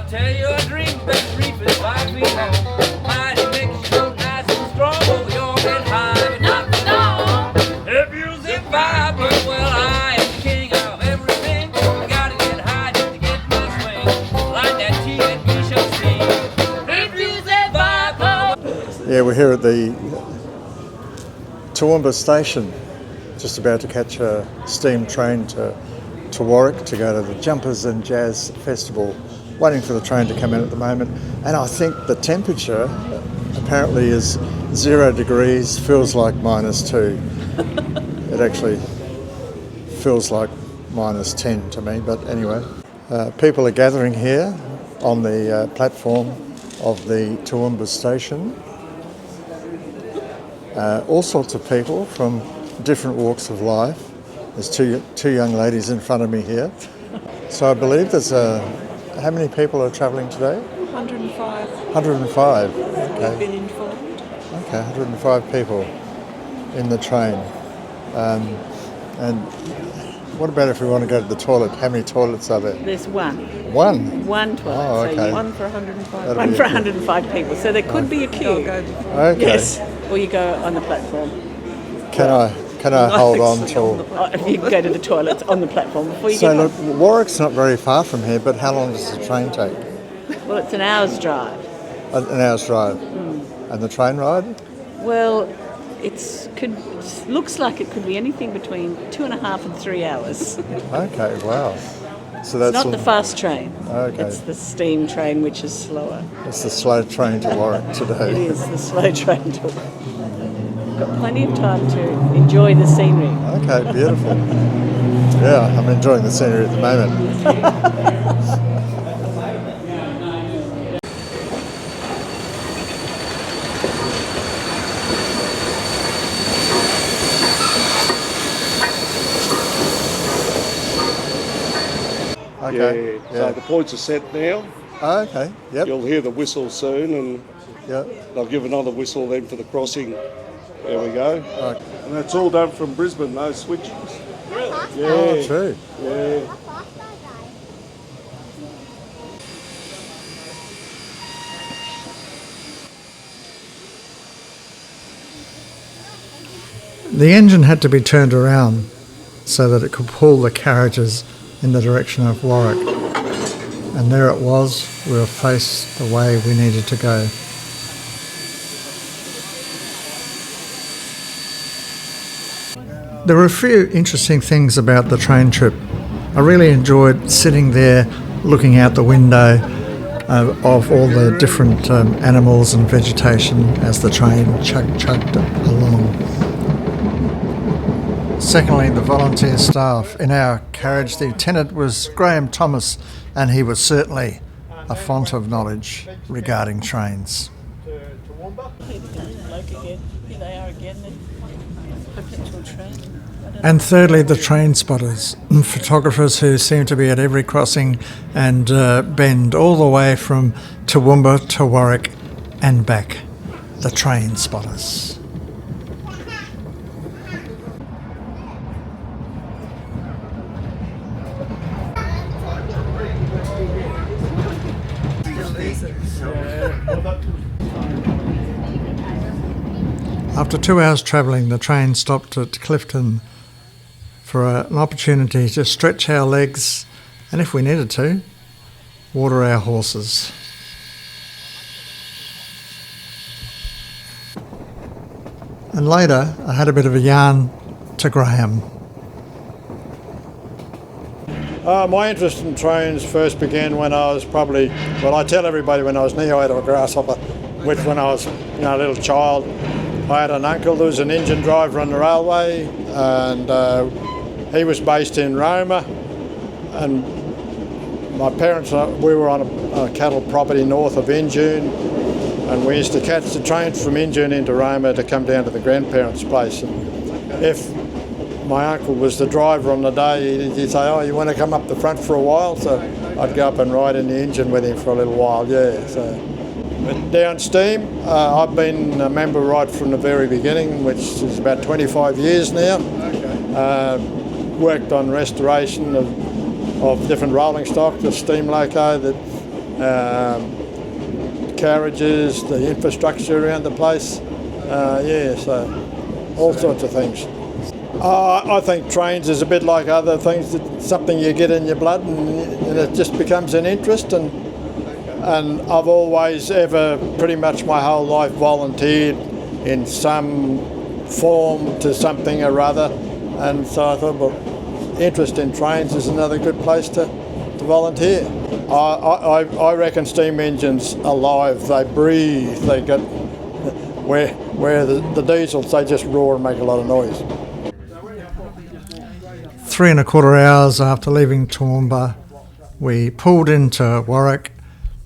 I'll tell you a dream that reef is 5 feet long. Mighty makes you nice and strong. Oh, you'll get high but not for long. If you survive, well, I am king of everything. I gotta get high just to get my swing. Like that tea that we shall see. If you survive, Yeah, we're here at the Toowoomba station, just about to catch a steam train to Warwick to go to the Jumpers and Jazz Festival. Waiting for the train to come in at the moment, and I think the temperature apparently is 0 degrees, feels like -2. It actually feels like -10 to me, but anyway. People are gathering here on the platform of the Toowoomba station. All sorts of people from different walks of life. There's two young ladies in front of me here. So I believe there's how many people are travelling today? 105. 105. Okay. We've been informed. Okay, 105 people in the train. And what about if we want to go to the toilet? How many toilets are there? There's one. One? One toilet. Oh, okay. So One for 105. That'll one be for a good- 105 people. So there could be a queue. Okay. Yes. Or you go on the platform. Can I hold on till... You can go to the toilets on the platform before you So get look, Warwick's not very far from here, but how long does the train take? on. Well, it's an hour's drive. An hour's drive. And the train ride? Well, it looks like it could be anything between 2.5 and 3 hours. Okay, wow. So It's that's not the fast train. Okay. It's the steam train, which is slower. It's the slow train to Warwick today. It is the slow train to Got plenty of time to enjoy the scenery. Okay, beautiful. Yeah, I'm enjoying the scenery at the moment. Okay. So the points are set now. Oh, okay. Yep. You'll hear the whistle soon, and Yep. they'll give another whistle then for the crossing. There we go. Right. And that's all done from Brisbane, those switches. Yeah. Oh, true. Yeah. The engine had to be turned around so that it could pull the carriages in the direction of Warwick. And there it was, we were faced the way we needed to go. There were a few interesting things about the train trip. I really enjoyed sitting there looking out the window of all the different animals and vegetation as the train chugged along. Secondly, the volunteer staff. In our carriage, the tenant was Graham Thomas, and he was certainly a font of knowledge regarding trains. Here they are again, the perpetual train. And thirdly, the train spotters, photographers who seem to be at every crossing and bend all the way from Toowoomba to Warwick and back. The train spotters. After 2 hours travelling, the train stopped at Clifton for an opportunity to stretch our legs and, if we needed to, water our horses. And later, I had a bit of a yarn to Graham. My interest in trains first began when I was probably, well, I tell everybody when I was knee-high to a grasshopper, which when I was a little child. I had an uncle who was an engine driver on the railway, and he was based in Roma, and my parents, we were on a cattle property north of Injune, and we used to catch the train from Injune into Roma to come down to the grandparents' place. And if my uncle was the driver on the day, he'd say, "Oh, you want to come up the front for a while?" So I'd go up and ride in the engine with him for a little while, yeah. So DownSteam, I've been a member right from the very beginning, which is about 25 years now. Worked on restoration of different rolling stock, the steam loco that carriages, the infrastructure around the place. So all sorts of things. I think trains is a bit like other things. It's something you get in your blood, and it just becomes an interest. And I've always pretty much my whole life volunteered in some form to something or other. And so I thought, well, interest in trains is another good place to volunteer. I reckon steam engines are alive. They breathe. They get where the diesels, they just roar and make a lot of noise. 3¼ hours after leaving Toowoomba, we pulled into Warwick,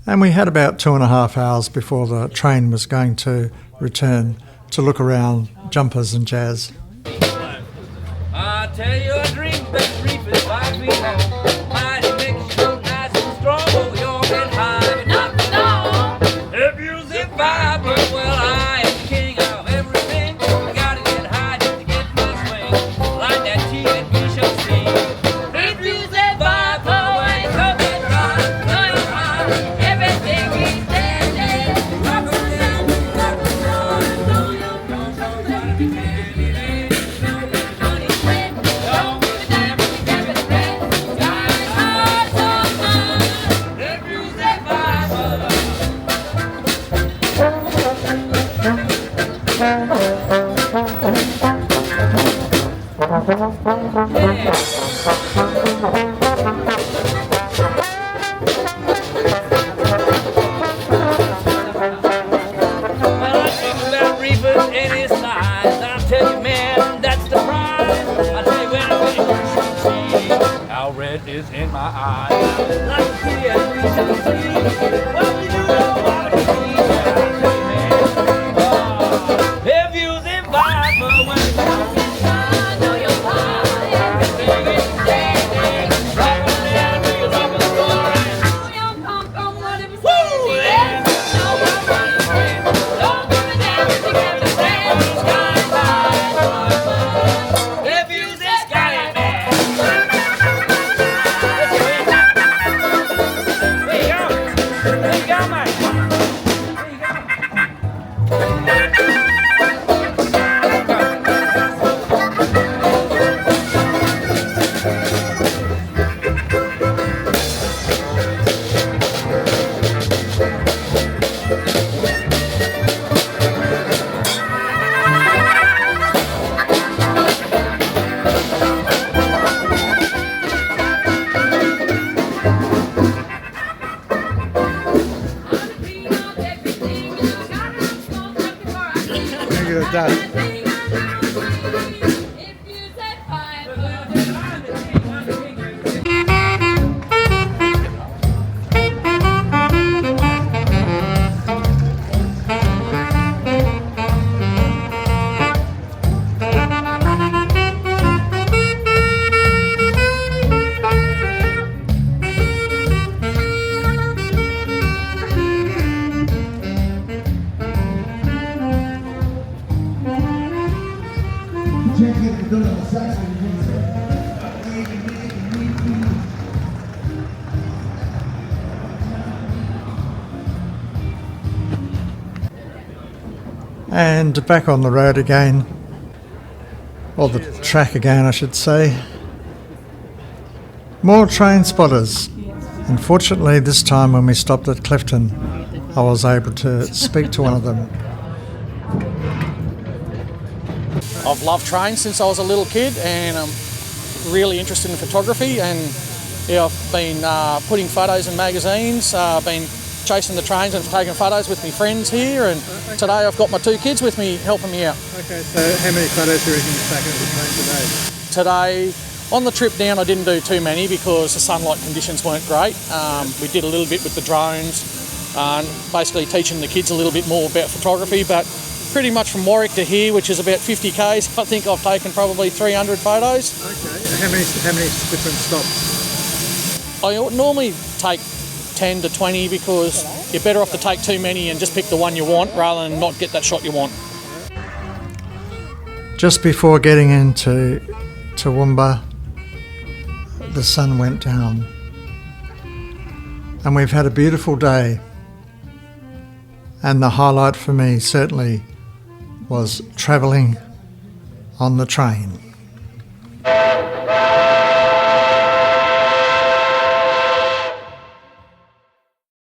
and we had about 2½ hours before the train was going to return to look around jumpers and jazz. I tell you a dream that reef is 5 feet long. Mighty makes you look nice and strong. Oh, you'll get high but not for long. If you zip vibe, well, I am king of everything. I gotta get high just to get my swing. Like that TV show scene. If you zip vibe, away, come and ride. Going high, everything is dead. Rock around, rock around. Don't be candid. Red is in my eyes. Like to see it, what we do know how to see it. If you zip vibe, but when it comes inside, know your vibe. Everything is standing. Rock on down to your top of the floor. Know your pump on what it was. Woo! Yeah. Know how money is. Don't give it down to get the sand. Sky high. If you zip sky man. And back on the road again, or the track again I should say. More train spotters. Unfortunately this time when we stopped at Clifton, I was able to speak to one of them. I've loved trains since I was a little kid, and I'm really interested in photography, and yeah, I've been putting photos in magazines, been chasing the trains and taking photos with my friends here, and today I've got my 2 kids with me helping me out. Okay, so how many photos do you reckon you've taken of the train today? Today, on the trip down I didn't do too many because the sunlight conditions weren't great. We did a little bit with the drones, basically teaching the kids a little bit more about photography, but pretty much from Warwick to here, which is about 50 k's, I think I've taken probably 300 photos. Okay, how many different stops? I normally take 10 to 20 because you're better off to take too many and just pick the one you want rather than not get that shot you want. Just before getting into Toowoomba, the sun went down. and we've had a beautiful day. And the highlight for me certainly was travelling on the train.